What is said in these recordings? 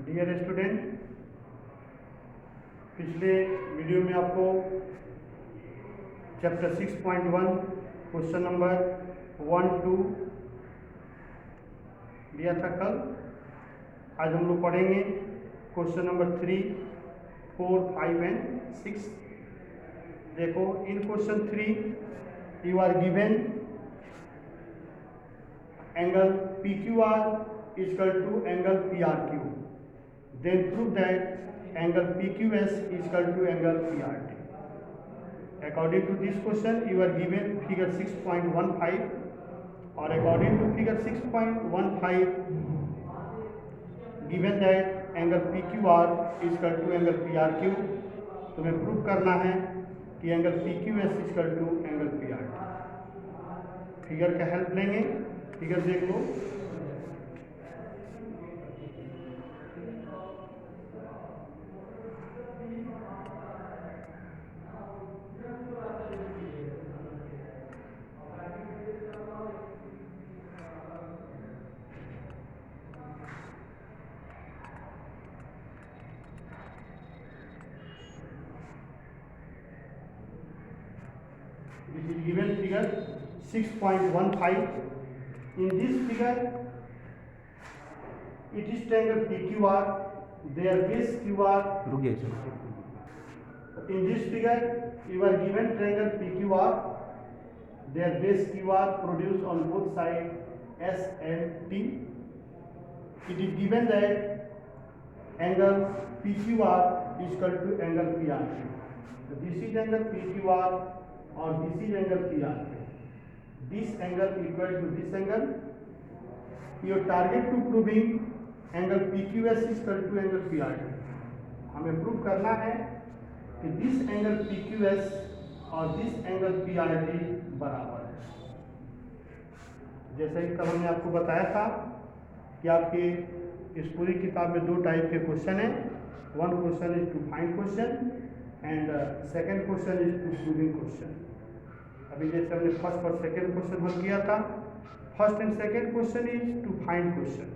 Dear student, पिछले video में आपको चैप्टर 6.1 क्वेश्चन नंबर 1, 2 दिया था कल। आज हम लोग पढ़ेंगे क्वेश्चन नंबर 3, 4, 5 एंड 6। देखो, in question 3 you are given angle PQR is equal to angle PRQ. Then prove that angle PQS is equal to angle PRT. According to this question, you are given figure 6.15, or according to figure 6.15, given that angle PQR is equal to angle PRQ, तुम्हें prove करना है कि angle PQS is equal to angle PRT। Figure का help लेंगे। Figure देख लो। This is given figure 6.15. In this figure, it is triangle PQR, their base QR. In this figure, you are given triangle PQR, their base QR produced on both sides S and T. It is given that angle PQR is equal to angle PRQ. So this is angle PQR or this is angle PRQ. This angle equal to this angle. Your target to proving angle PQS is equal to angle PRT. हमें prove करना है कि this angle PQS और this angle PRT बराबर है। जैसे कि कल हमने आपको बताया था कि आपके इस पूरी किताब में 2 टाइप के क्वेश्चन हैं। One question is to find question and second question is to proving question. अभी जैसे हमने फर्स्ट और सेकेंड क्वेश्चन हल किया था, first and second question is to find question,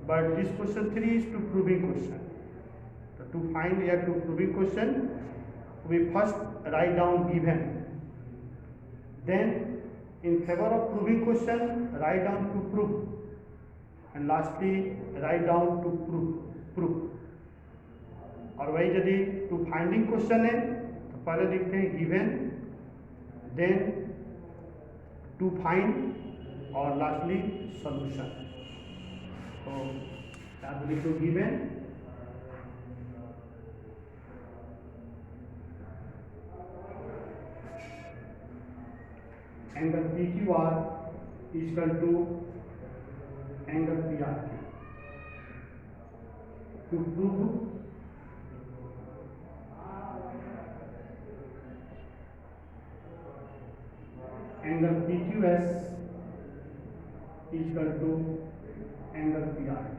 but this question 3 is to proving question. तो to find या to proving question we first write down given, then in favour of proving question write down to prove, and lastly write down to prove. और वही यदि to finding question है तो पहले लिखते हैं गिवन, देन टू फाइंड और lastly solution. तो याद लिखो given, angle PQR is equal to angle PRQ. To prove angle PQS is equal to angle PRT.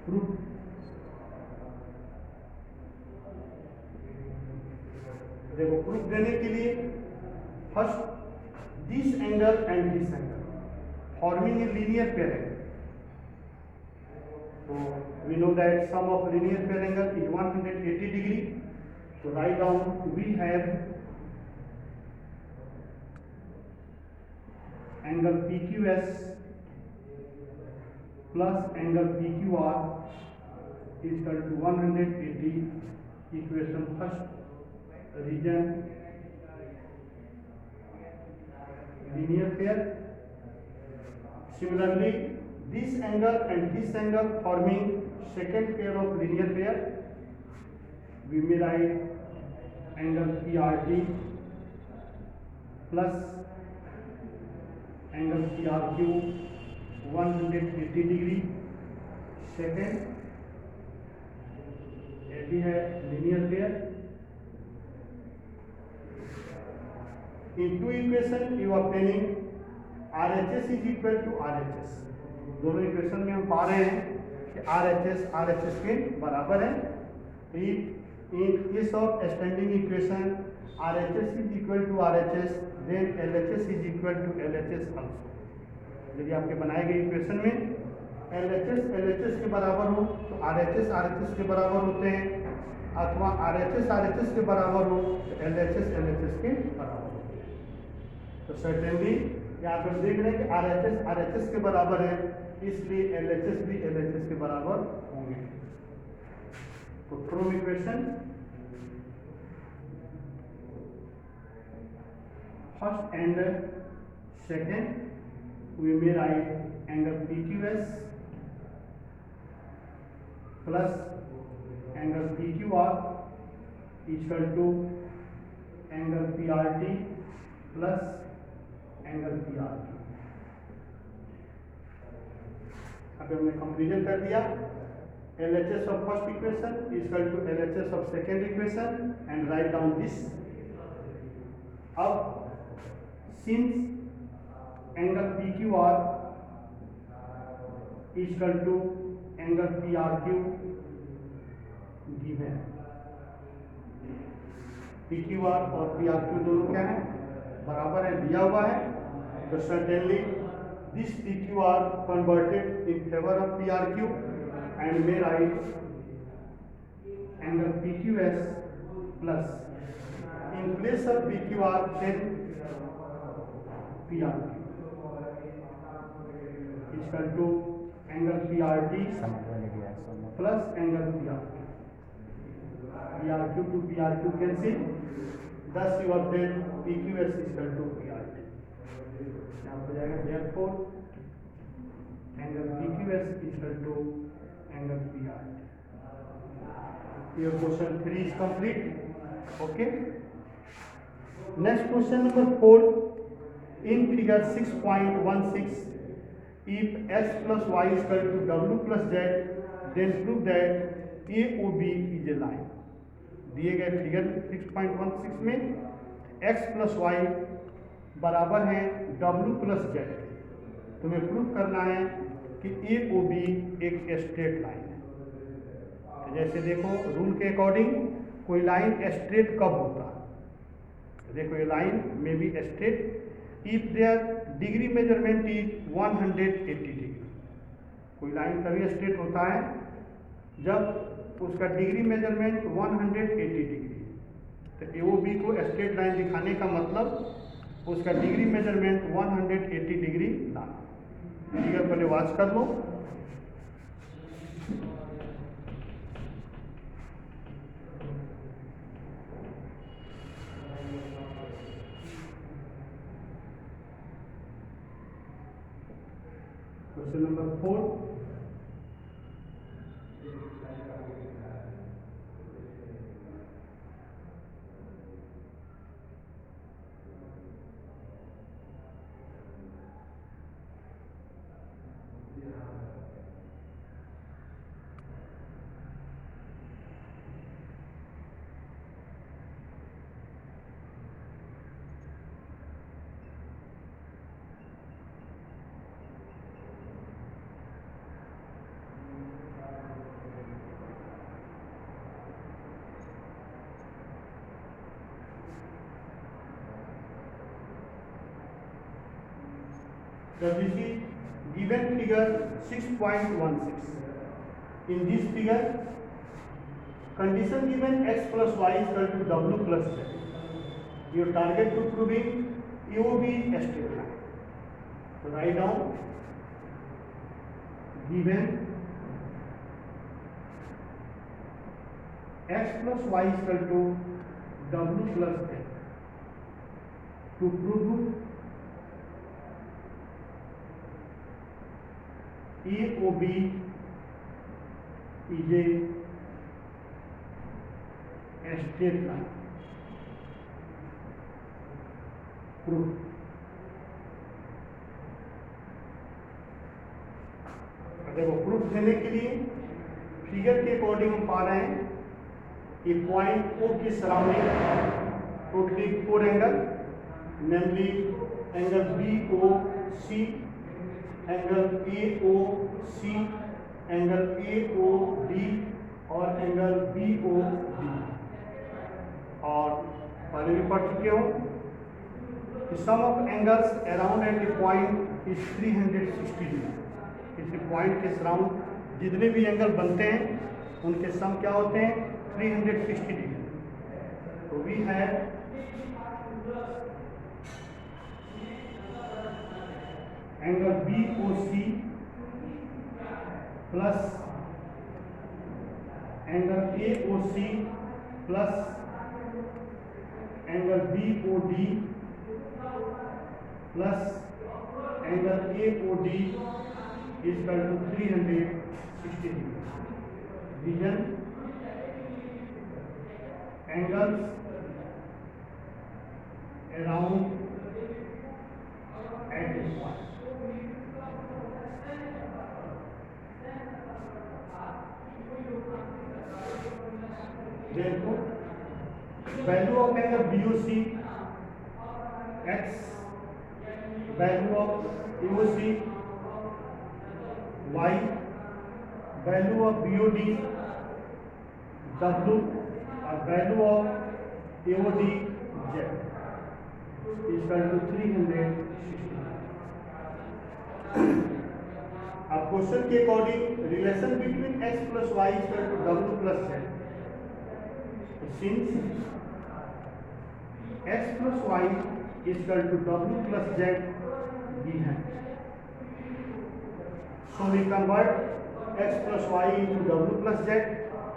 Proof. देखो, प्रूफ देने के लिए first this angle and this angle forming a linear pair angle. तो we know that sum of linear pair angle is 180 degree. तो write down we have angle PQS plus angle PQR is equal to 180। Equation first, reason linear pair. Similarly, this angle and this angle forming second pair of linear pair, we may write angle PRT plus angle PRQ 180 degree। second ये है linear pair। In two equation you are obtaining RHS is equal to RHS। दोनों equation में हम पा रहे हैं कि RHS के बराबर है। In case of standing equation RHS is equal to RHS, then LHS is equal to LHS also। यदि आपके बनाए गए इक्वेशन में LHS के बराबर हो तो RHS के बराबर होते हैं, अथवा RHS के बराबर हो तो LHS के बराबर होते हैं। तो सर्टेनली यहाँ पर देख रहे हैं कि RHS के बराबर है, इसलिए LHS भी LHS के बराबर होंगे। तो from equation first and second we may write angle PQS plus angle PQR equal to angle PRT plus angle PRQ। अभी हमने कंपेरिजन कर दिया, LHS of first equation equal to LHS of second equation and write down this। अब since angle PQR is equal to angle PRQ given, PQR और PRQ दोनों क्या है, बराबर है, दिया हुआ है। तो certainly this PQR converted in favor of PRQ and may write angle PQS plus in place of PQR then PRQ equal to angle PRT plus angle PRQ। PRQ to PRQ cancel, thus you obtain PQS equal to PRT। यहाँ हो जाएगा therefore angle PQS equal to angle PRT। Your question 3 is complete। Okay. Next question number 4, in figure 6.16, if x plus y is equal to w plus z, then prove that AOB is a line। दिए गए figure 6.16 में x plus y बराबर है w plus z, तुम्हें prove करना है कि AOB एक स्ट्रेट लाइन है। तो जैसे देखो रूल के अकॉर्डिंग कोई लाइन स्ट्रेट कब होता है, तो देखो ये लाइन में be straight if there degree measurement is 180 degree. कोई लाइन तभी स्ट्रेट होता है जब उसका डिग्री मेजरमेंट 180 डिग्री है। तो AOB को स्ट्रेट लाइन दिखाने का मतलब उसका डिग्री मेजरमेंट 180 डिग्री लाना। फिगर पहले वॉच कर लो। Question number 4, this is given figure 6.16. In this figure, condition given x plus y is equal to w plus z. Your target to proving AOB is straight line. So write down given x plus y is equal to w plus z. To prove AOB is a straight line। Proof। देखो proof देने के लिए figure के according हम पा रहे हैं कि पॉइंट O की surrounding totally 4 angle, namely angle BOC, angle AOC, angle AOD और एंगल BOD। और पहले भी पढ़ चुके हो कि sum of angles around at the point is 360 degree. किसी पॉइंट के सराउंड जितने भी एंगल बनते हैं उनके सम क्या होते हैं 360 डिग्री। तो we have angle BOC plus angle AOC plus angle BOD plus angle AOD is equal to 360 degree. Region angles around at this point. Therefore, value of angle BOC x, value of AOC y, value of BOD W और value of AOD Z is equal to 360. अब question के according relation between x plus y is equal to W plus Z. Since x plus y is equal to W plus Z given, so we convert x plus y into W plus Z.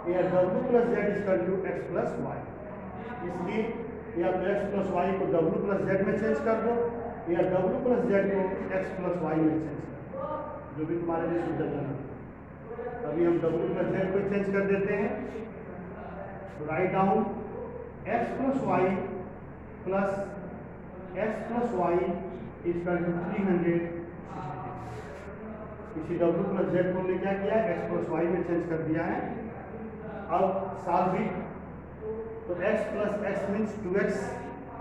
Here W plus Z is equal to x plus y. इसलिए या तो x plus y को W plus Z में change कर दो या W plus Z को x plus y में चेंज कर दो, जो भी तुम्हारे लिए सुविधा है। अभी हम W plus Z को चेंज कर देते हैं। तो write down x plus y plus x plus y is equal to 360. इसी W plus Z को हमने क्या किया x plus y में चेंज कर दिया है। अब सॉल्व इट, तो x plus x means 2x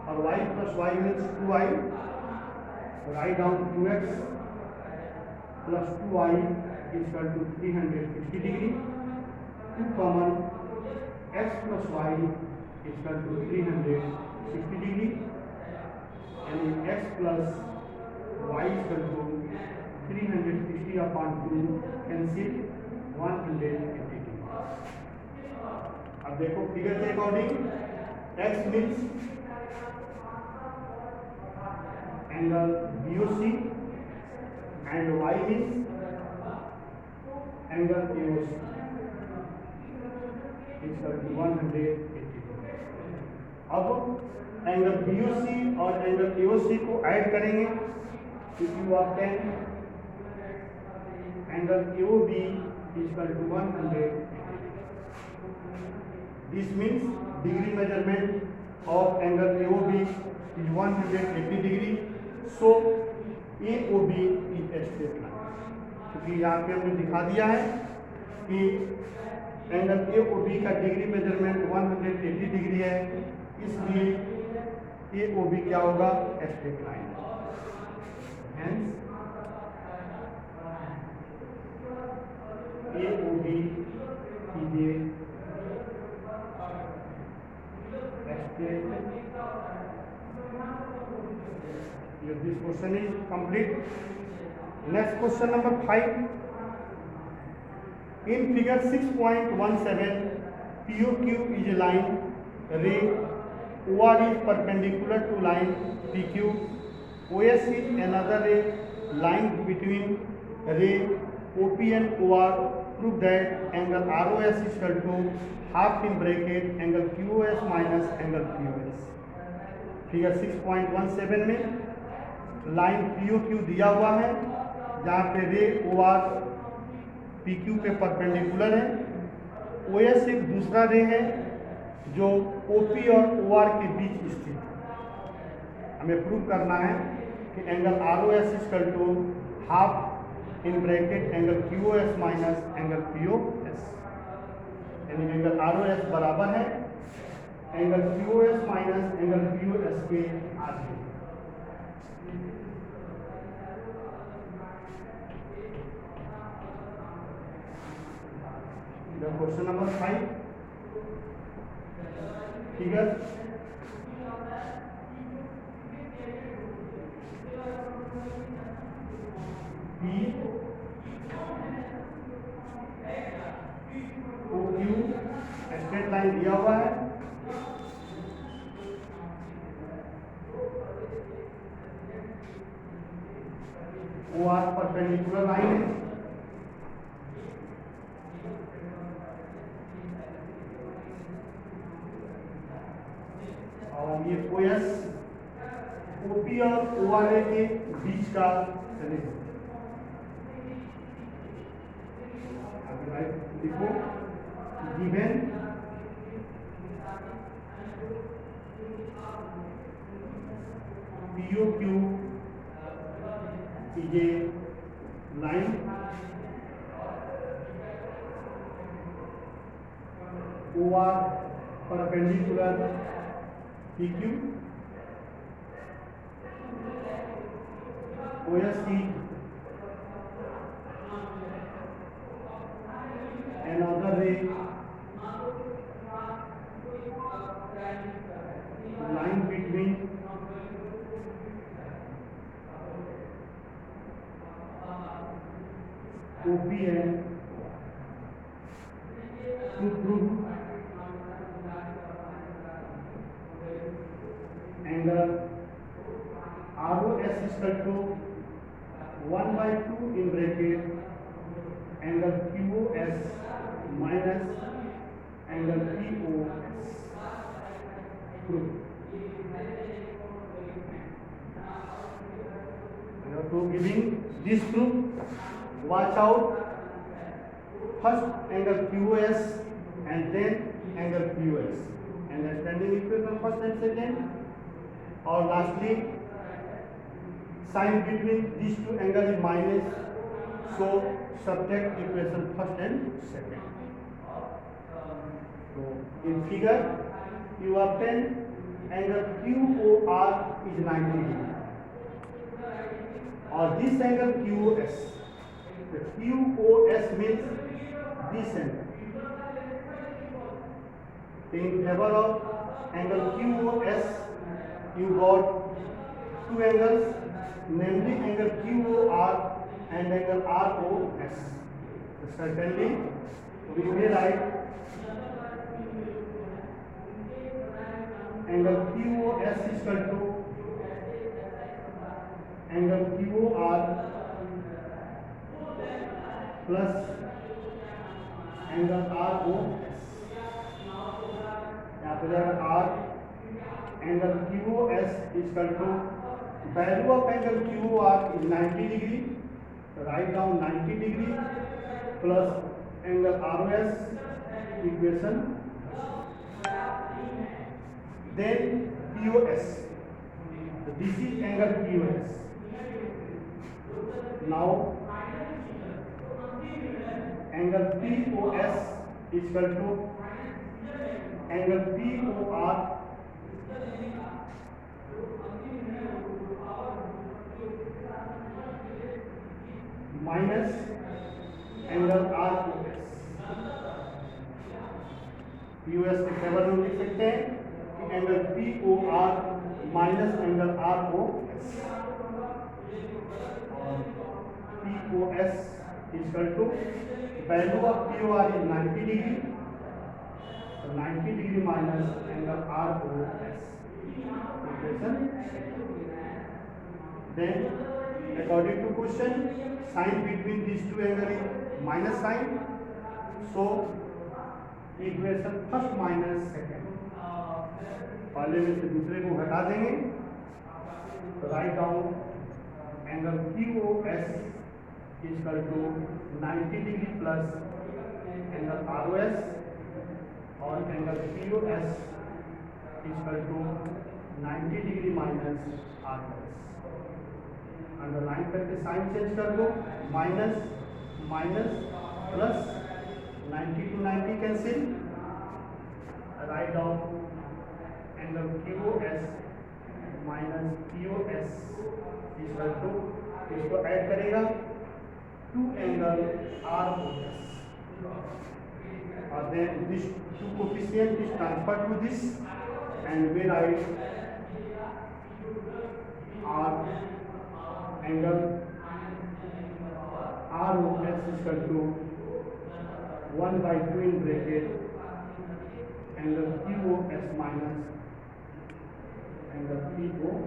और y plus y means 2y. Write down 2x plus 2y is equal to 360 degree. 2 common, x plus y is equal to 360 degree and x plus y is equal to 360 upon 2 cancel 180 degree. अब देखो figure के according x means angle BOC and y means angle AOC is equal to 180 degree. अब angle BOC और angle AOC को add करेंगे तो you obtain angle AOB is equal to 180 degree. This means degree measurement of angle AOB is 180 degree. So AOB is a straight line. क्योंकि यहाँ पे हमने दिखा दिया है कि एंगल AOB का डिग्री मेजरमेंट 180 डिग्री है, इसलिए AOB क्या होगा स्ट्रेट लाइन। Hence AOB कीजिए this question is complete. Next question number 5. In figure 6.17, POQ is a line ray, OR is perpendicular to line PQ, OS is another ray line between ray OP and OR. Prove that angle ROS is equal to half in bracket angle QOS minus angle POS. Figure 6.17 में line POQ दिया हुआ है जहाँ पे रे OR PQ पे perpendicular है, OS एक दूसरा रे है जो OP और OR के बीच स्थित है। हमें प्रूव करना है कि angle ROS is equal to half in bracket angle QOS minus angle POS, यानी एंगल ROS बराबर है angle QOS minus angle POS के आधे। क्वेश्चन नंबर 5 फिगर P दिया हुआ है, वो आर परपेंडिकुलर लाइन है, और ये OS OP और ORA के बीच का रिलेशन। लिखो given POQ is a line OR perpendicular PQ, OS is another ray line between OP and to prove angle ROS is equal to 1/2 in bracket angle QOS minus angle POS. Proof. To giving this proof, watch out. First angle QOS and then angle POS. Understanding equation first and second. Or lastly, sign between these two angles is minus, so subtract equation first and second. So in figure you obtain angle QOR is 90 degree, or this angle QOS. The QOS means this angle. In favor of angle QOS, you got two angles, namely angle QOR and angle ROS. So certainly we may write angle QOS is equal to angle QOR plus angle ROS. यहाँ पे जाएगा R, angle QOS is equal to value of angle QOR is 90 degree, so write down 90 degree plus angle ROS equation, then POS. So this is angle POS. Now angle POS is equal to angle POR minus angle ROS. POS के केवल हम लिख सकते हैं कि angle POR minus angle ROS, और POS is equal to value of POR is 90 degree, so 90 degree minus angle ROS. Equation. Then according to question, sign between these two angles is minus sign, so equation first minus second. पहले में से दूसरे को हटा देंगे, तो write down angle QOS is equal to 90 degree plus angle ROS, और angle POS is equal to 90 degree minus ROS. Underline करके साइन चेंज कर दो, minus minus plus 90 to 90 cancel, right down angle QOS minus POS is equal to, इसको add करेगा to angle ROS, और then this two coefficient is transfer to this and we write R angle ROS is equal to 1/2 in bracket angle QOS minus angle POS.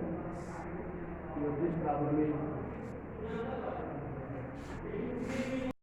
This problem is